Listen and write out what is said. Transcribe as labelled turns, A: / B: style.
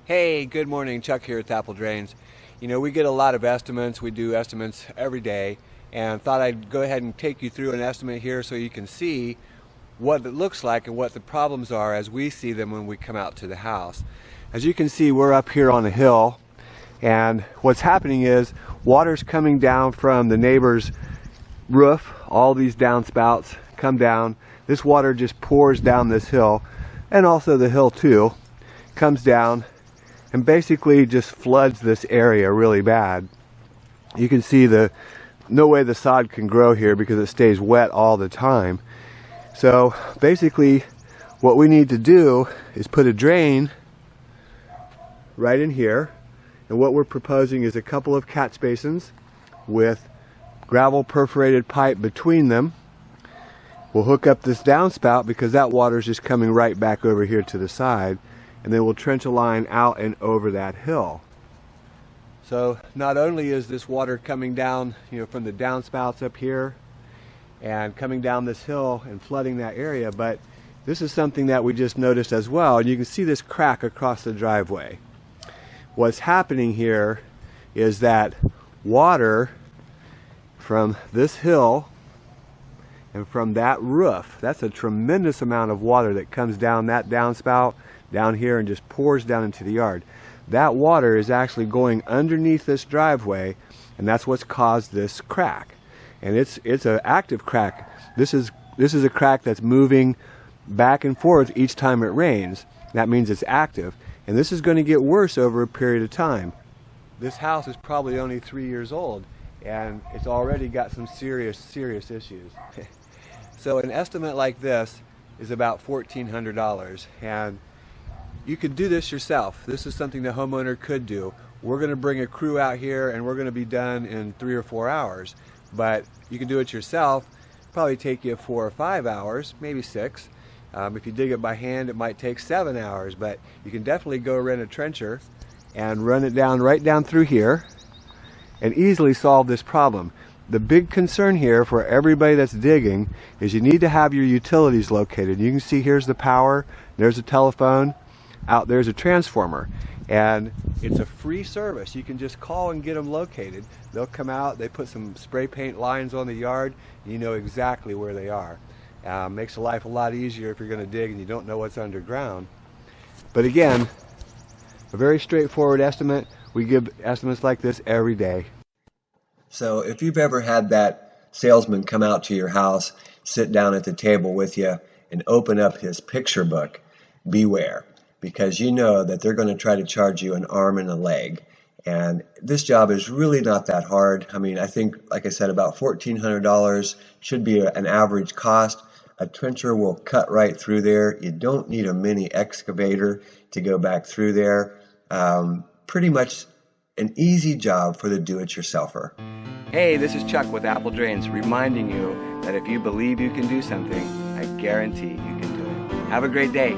A: Hey, good morning. Chuck here at Apple Drains. You know, we get a lot of estimates. We do estimates every day, and thought I'd go ahead and take you through an estimate here so you can see what it looks like and what the problems are as we see them when we come out to the house. As you can see, we're up here on a hill, and what's happening is water's coming down from the neighbor's roof. All these downspouts come down. This water just pours down this hill, and also the hill too, comes down and basically just floods this area really bad. You can see no way the sod can grow here because it stays wet all the time. So basically what we need to do is put a drain right in here, and what we're proposing is a couple of catch basins with gravel perforated pipe between them. We'll hook up this downspout because that water is just coming right back over here to the side, and then we'll trench a line out and over that hill. So not only is this water coming down, from the downspouts up here and coming down this hill and flooding that area, but this is something that we just noticed as well, and you can see this crack across the driveway. What's happening here is that water from this hill and from that roof, that's a tremendous amount of water that comes down that downspout down here and just pours down into the yard. That water is actually going underneath this driveway, and that's what's caused this crack. And it's an active crack. This is a crack that's moving back and forth each time it rains. That means it's active, and this is going to get worse over a period of time. This house is probably only 3 years old, and it's already got some serious issues. So an estimate like this is about $1,400, and you could do this yourself. This is something the homeowner could do. We're going to bring a crew out here and we're going to be done in 3 or 4 hours, but you can do it yourself. Probably take you 4 or 5 hours, maybe 6. If you dig it by hand, it might take 7 hours, but you can definitely go rent a trencher and run it down right down through here and easily solve this problem. The big concern here for everybody that's digging is you need to have your utilities located. You can see here's the power, there's a telephone, out there's a transformer, and it's a free service. You can just call and get them located. They'll come out, they put some spray paint lines on the yard, and you know exactly where they are. Makes life a lot easier if you're going to dig and you don't know what's underground. But again, a very straightforward estimate. We give estimates like this every day. So if you've ever had that salesman come out to your house, sit down at the table with you, and open up his picture book, beware. Because you know that they're going to try to charge you an arm and a leg. And this job is really not that hard. I mean, I think, like I said, about $1,400 should be an average cost. A trencher will cut right through there. You don't need a mini excavator to go back through there. Pretty much an easy job for the do-it-yourselfer.
B: Hey, this is Chuck with Apple Drains, reminding you that if you believe you can do something, I guarantee you can do it. Have a great day.